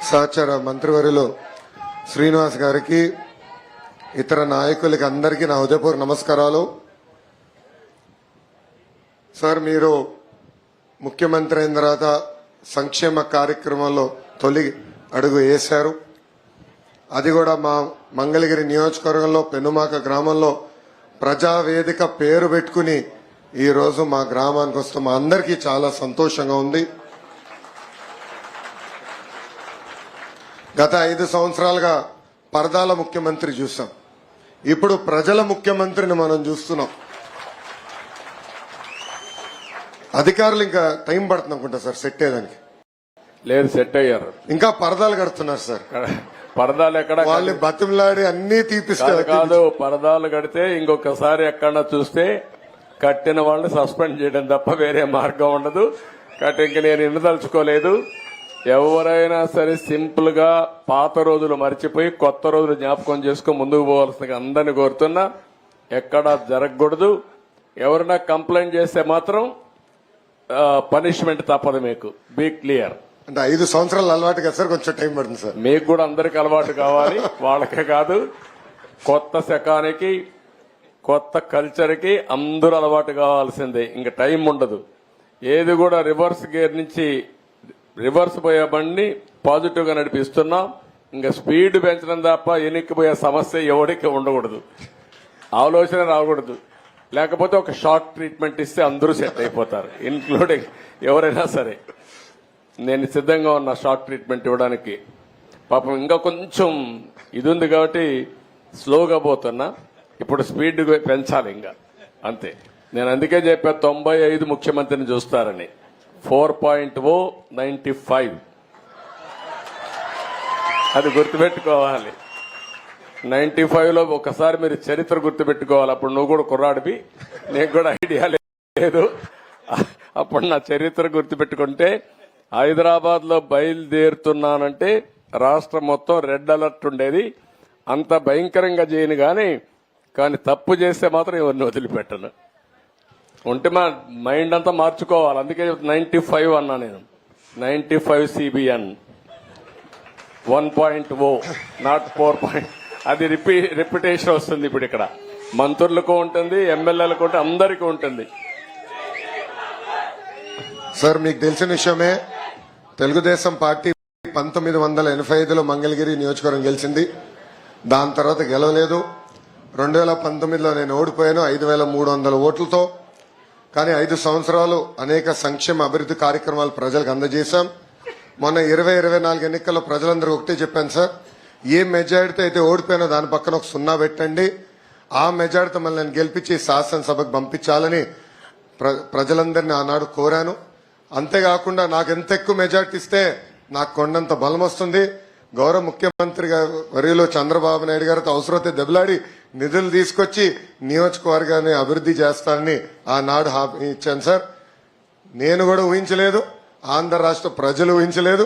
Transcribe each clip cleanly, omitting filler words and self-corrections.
సహచర మంత్రివర్యులు శ్రీనివాస్ గారికి ఇతర నాయకులకి అందరికీ నా హృదయపూర్వక నమస్కారాలు. సార్, మీరు ముఖ్యమంత్రి అయిన తర్వాత సంక్షేమ కార్యక్రమంలో తొలి అడుగు వేశారు. అది కూడా మా మంగళగిరి నియోజకవర్గంలో పెనుమాక గ్రామంలో ప్రజావేదిక పేరు పెట్టుకుని ఈ రోజు మా గ్రామానికి వస్తే మా అందరికీ చాలా సంతోషంగా ఉంది. గత 5 సంవత్సరాలుగా పరదాల ముఖ్యమంత్రి చూసాం, ఇప్పుడు ప్రజల ముఖ్యమంత్రిని మనం చూస్తున్నాం. అధికారులు ఇంకా టైం పడుతుంది అనుకుంటా సార్ సెట్ అయ్యేదానికి. లేదు, సెట్ అయ్యారు. ఇంకా పరదాలు కడుతున్నారు సార్. పరదాలు ఎక్కడ వాళ్ళని బతిమలాడి అన్ని తీపిస్తారు. కాదు, పరదాలు కడితే ఇంకొకసారి ఎక్కడన్నా చూస్తే కట్టిన వాళ్ళని సస్పెండ్ చేయడం తప్ప వేరే మార్గం ఉండదు. కాబట్టి ఇంక నేను ఎన్నుదలుచుకోలేదు. ఎవరైనా సరే సింపుల్ గా పాత రోజులు మర్చిపోయి కొత్త రోజులు జ్ఞాపకం చేసుకుని ముందుకు పోవాల్సిందిగా అందరినీ కోరుతున్నా. ఎక్కడా జరగకూడదు. ఎవరైనా కంప్లైంట్ చేస్తే మాత్రం పనిష్మెంట్ తప్పదు. మీకు బీ క్లియర్. అంటే 5 సంవత్సరాలు అలవాటు కదా సార్, కొంచెం టైం పడుతుంది సార్. మీకు కూడా అందరికి అలవాటు కావాలి, వాళ్ళకే కాదు. కొత్త శకానికి కొత్త కల్చర్ కి అందరూ అలవాటు కావాల్సిందే. ఇంకా టైం ఉండదు. ఏది కూడా రివర్స్ గేర్ నుంచి రివర్స్ పోయే బండిని పాజిటివ్ గా నడిపిస్తున్నాం. ఇంకా స్పీడ్ పెంచడం తప్ప ఎనిక్కిపోయే సమస్య ఎవరికి ఉండకూడదు, ఆలోచన రాకూడదు. లేకపోతే ఒక షార్ట్ ట్రీట్మెంట్ ఇస్తే అందరూ సెట్ అయిపోతారు, ఇన్క్లూడింగ్ ఎవరైనా సరే. నేను సిద్ధంగా ఉన్నా షార్ట్ ట్రీట్మెంట్ ఇవ్వడానికి. పాపం ఇంకా కొంచెం ఇది ఉంది కాబట్టి స్లోగా పోతున్నా. ఇప్పుడు స్పీడ్ పెంచాలి ఇంకా, అంతే. నేను అందుకే చెప్పా 95 ముఖ్యమంత్రిని చూస్తారని. 4.0 95 అది గుర్తుపెట్టుకోవాలి. 95లో ఒకసారి మీరు చరిత్ర గుర్తుపెట్టుకోవాలి. అప్పుడు నువ్వు కూడా కుర్రాడివి, నీకు కూడా ఐడియా లేదు. అప్పుడు నా చరిత్ర గుర్తుపెట్టుకుంటే హైదరాబాద్ లో బయలుదేరుతున్నానంటే రాష్ట్రం మొత్తం రెడ్ అలర్ట్ ఉండేది. అంత భయంకరంగా చేయను కానీ తప్పు చేస్తే మాత్రం ఎవరిని వదిలిపెట్టను. ఉంటే మా మైండ్ అంతా మార్చుకోవాలి. అందుకే 95 అన్నా నేను. 95 CBN 1.0 నాట్ 4. అది రిపిటేషన్ వస్తుంది. ఇప్పుడు ఇక్కడ మంత్రులకు ఉంటుంది, ఎమ్మెల్యేలకు ఉంటుంది, అందరికీ ఉంటుంది. సార్, మీకు తెలిసిన విషయమే, తెలుగుదేశం పార్టీ 1985లో మంగళగిరి నియోజకవర్గం గెలిచింది. దాని తర్వాత గెలవలేదు. 2019లో నేను ఓడిపోయాను 5300 ఓట్లతో. కానీ 5 సంవత్సరాలు అనేక సంక్షేమ అభివృద్ధి కార్యక్రమాలు ప్రజలకు అందజేశాం. మొన్న 2024 ఎన్నికల్లో ప్రజలందరూ ఒకటే చెప్పాను సార్, ఏ మెజారిటీతో అయితే ఓడిపోయినా దాని పక్కన ఒక 0 పెట్టండి. ఆ మెజారిటీతో మళ్ళీ నేను గెలిపించి శాసనసభకు పంపించాలని ప్రజలందరినీ ఆనాడు కోరాను. అంతేకాకుండా నాకు ఎంత ఎక్కువ మెజారిటీ ఇస్తే నాకు కొండంత బలం వస్తుంది. గౌరవ ముఖ్యమంత్రి వర్యులు చంద్రబాబు నాయుడు గారితో అవసరమైతే దెబ్బలాడి నిధులు తీసుకొచ్చి నియోజకవర్గాన్ని అభివృద్ధి చేస్తానని ఆనాడు హామీ ఇచ్చాను సార్. నేను కూడా ఊహించలేదు, ఆంధ్ర రాష్ట్ర ప్రజలు ఊహించలేదు,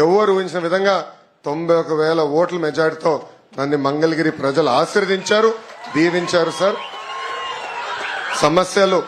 ఎవరు ఊహించిన విధంగా 91,000 ఓట్ల మెజారిటీతో నన్ను మంగళగిరి ప్రజలు ఆశీర్వదించారు, దీవించారు సార్. సమస్యలు